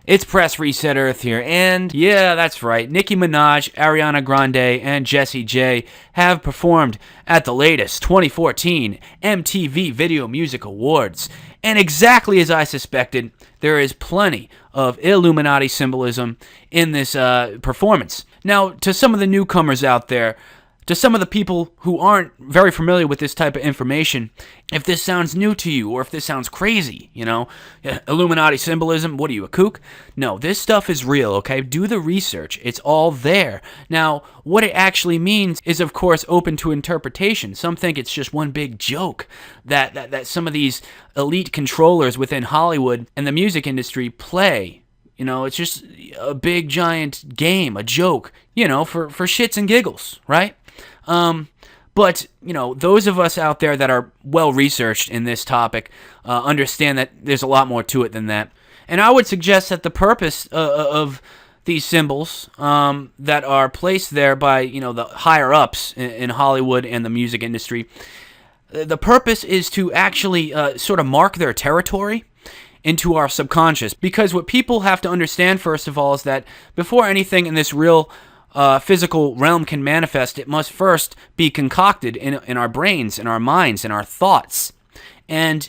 It's Press Reset Earth here, and yeah, that's right. Nicki Minaj, Ariana Grande, and Jessie J have performed at the latest 2014 MTV Video Music Awards. And exactly as I suspected, there is plenty of Illuminati symbolism in this performance. Now, to some of the newcomers out there, to some of the people who aren't very familiar with this type of information, if this sounds new to you or if this sounds crazy, Illuminati symbolism, what are you, a kook? No, this stuff is real, okay? Do the research. It's all there. Now, what it actually means is, of course, open to interpretation. Some think it's just one big joke that some of these elite controllers within Hollywood and the music industry play. It's just a big, giant game, a joke, for shits and giggles, right? But, those of us out there that are well-researched in this topic understand that there's a lot more to it than that. And I would suggest that the purpose of these symbols that are placed there by, the higher-ups in Hollywood and the music industry, the purpose is to actually sort of mark their territory into our subconscious. Because what people have to understand, first of all, is that before anything in this real physical realm can manifest, it must first be concocted in our brains, in our minds, in our thoughts. And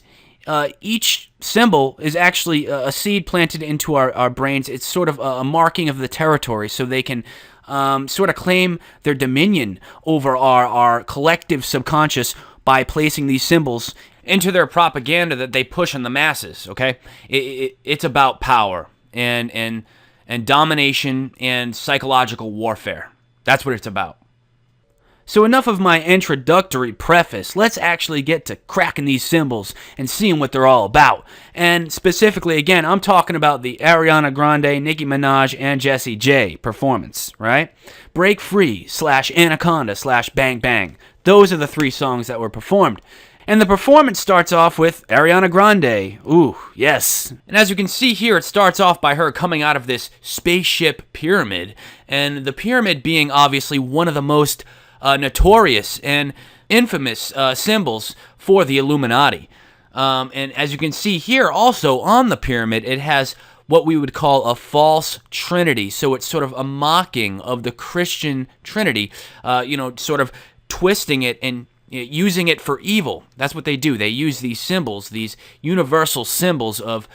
each symbol is actually a seed planted into our brains. It's sort of a marking of the territory, so they can sort of claim their dominion over our collective subconscious by placing these symbols into their propaganda that they push on the masses, okay? It's about power and domination and psychological warfare. That's what it's about. So enough of my introductory preface. Let's actually get to cracking these symbols and seeing what they're all about. And specifically, again, I'm talking about the Ariana Grande, Nicki Minaj, and Jessie J performance, right? Break Free / Anaconda / Bang Bang. Those are the three songs that were performed. And the performance starts off with Ariana Grande. Ooh, yes. And as you can see here, it starts off by her coming out of this spaceship pyramid. And the pyramid being obviously one of the most notorious and infamous symbols for the Illuminati. And as you can see here, also on the pyramid, it has what we would call a false trinity. So it's sort of a mocking of the Christian Trinity, sort of twisting it and using it for evil. That's what they do. They use these symbols, these universal symbols of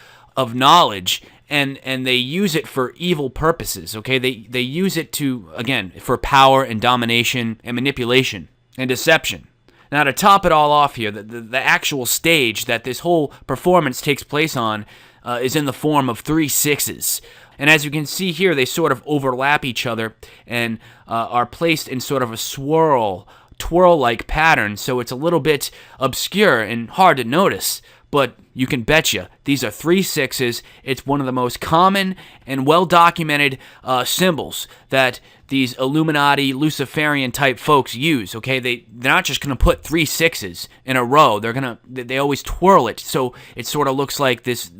knowledge, and they use it for evil purposes, okay? They use it to, again, for power and domination and manipulation and deception. Now, to top it all off here, the actual stage that this whole performance takes place on is in the form of 3 6s. And as you can see here, they sort of overlap each other and are placed in sort of a twirl-like pattern, so it's a little bit obscure and hard to notice, but you can betcha these are 3 6s. It's one of the most common and well-documented symbols that these Illuminati, Luciferian type folks use, okay? They're not just going to put 3 6s in a row. They always twirl it, so it sort of looks like this,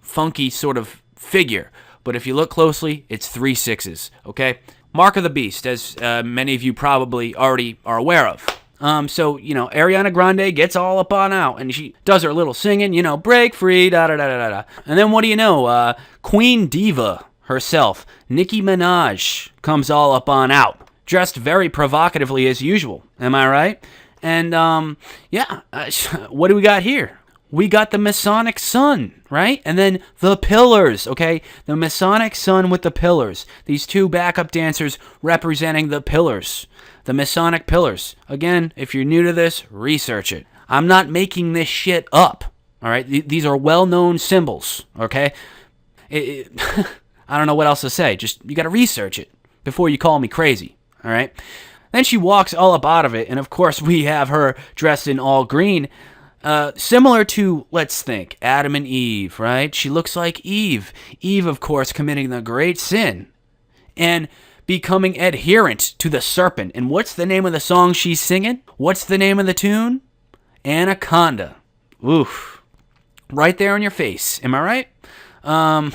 funky sort of figure. But if you look closely, it's 3 6s, okay? Mark of the Beast, as many of you probably already are aware of. So, Ariana Grande gets all up on out, and she does her little singing, break free, da-da-da-da-da. And then what do you know? Queen Diva herself, Nicki Minaj, comes all up on out, dressed very provocatively as usual. Am I right? And, what do we got here? We got the Masonic sun, right? And then the pillars, okay? The Masonic sun with the pillars. These 2 backup dancers representing the pillars. The Masonic pillars. Again, if you're new to this, research it. I'm not making this shit up, all right? These are well-known symbols, okay? I don't know what else to say. Just, you got to research it before you call me crazy, all right? Then she walks all up out of it, and of course we have her dressed in all green. Similar to, let's think, Adam and Eve, right? She looks like Eve. Eve, of course, committing the great sin and becoming adherent to the serpent. And what's the name of the song she's singing? What's the name of the tune? Anaconda. Oof. Right there in your face. Am I right? And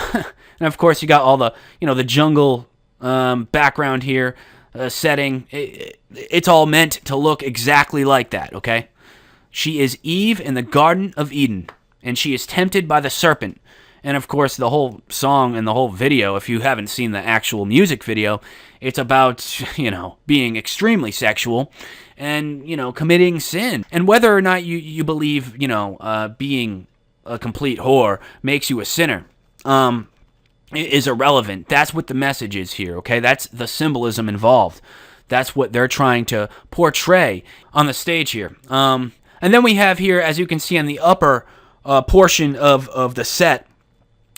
of course, you got all the, the jungle background here, setting. It's all meant to look exactly like that, okay? She is Eve in the Garden of Eden, and she is tempted by the serpent. And of course, the whole song and the whole video, if you haven't seen the actual music video, it's about, being extremely sexual and, committing sin. And whether or not you believe, being a complete whore makes you a sinner, is irrelevant. That's what the message is here, okay? That's the symbolism involved. That's what they're trying to portray on the stage here. And then we have here, as you can see on the upper portion of the set,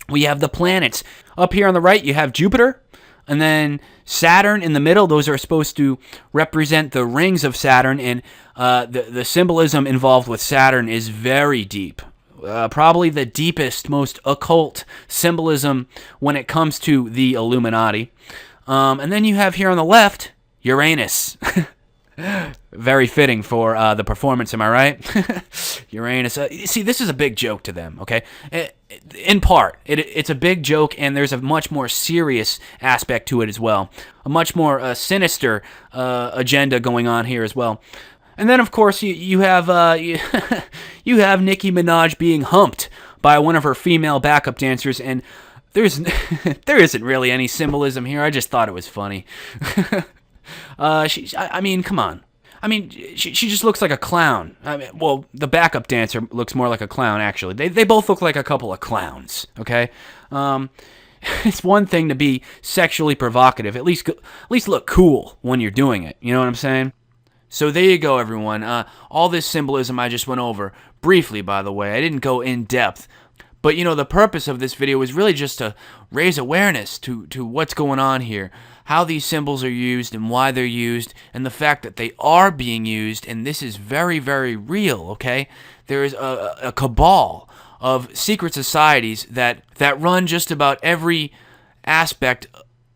we have the planets. Up here on the right, you have Jupiter, and then Saturn in the middle. Those are supposed to represent the rings of Saturn, and the symbolism involved with Saturn is very deep. Probably the deepest, most occult symbolism when it comes to the Illuminati. And then you have here on the left, Uranus. Very fitting for the performance, am I right? Uranus. See, this is a big joke to them, okay? In part, it's a big joke, and there's a much more serious aspect to it as well. A much more sinister agenda going on here as well. And then, of course, you have you have Nicki Minaj being humped by one of her female backup dancers, and there isn't really any symbolism here. I just thought it was funny. I mean, come on. I mean, she just looks like a clown. I mean, well, the backup dancer looks more like a clown, actually. They both look like a couple of clowns, okay? It's one thing to be sexually provocative. At least look cool when you're doing it. You know what I'm saying? So there you go, everyone. All this symbolism I just went over, briefly, by the way. I didn't go in depth. But, the purpose of this video was really just to raise awareness to what's going on here, how these symbols are used and why they're used, and the fact that they are being used, and this is very, very real, okay? There is a cabal of secret societies that run just about every aspect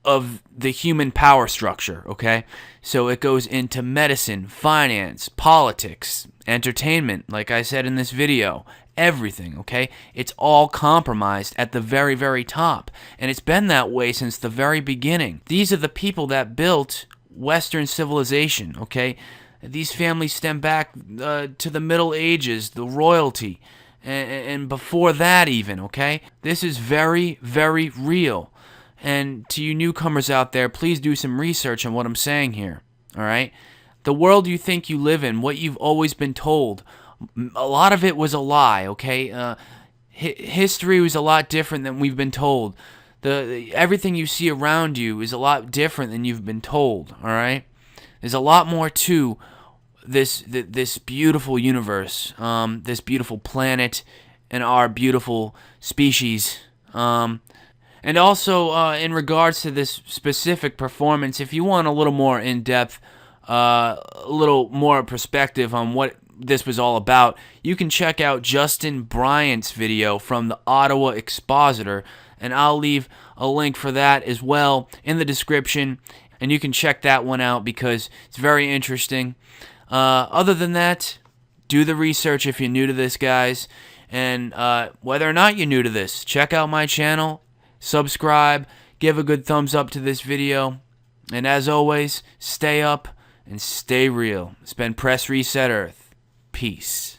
of the human power structure, okay? So it goes into medicine, finance, politics, entertainment, like I said in this video, everything, okay? It's all compromised at the very, very top. And it's been that way since the very beginning. These are the people that built Western civilization, okay? These families stem back to the Middle Ages, the royalty, and before that even, okay? This is very, very real. And to you newcomers out there, please do some research on what I'm saying here, all right? The world you think you live in, what you've always been told, a lot of it was a lie, okay? History was a lot different than we've been told. Everything you see around you is a lot different than you've been told, all right? There's a lot more to this beautiful universe, this beautiful planet, and our beautiful species. And also, in regards to this specific performance, if you want a little more in-depth, a little more perspective on what this was all about, you can check out Justin Bryant's video from the Ottawa Expositor, and I'll leave a link for that as well in the description, and you can check that one out because it's very interesting. Other than that, do the research if you're new to this, guys, and whether or not you're new to this, check out my channel, subscribe, give a good thumbs up to this video, and as always, stay up and stay real. It's been Press Reset Earth. Peace.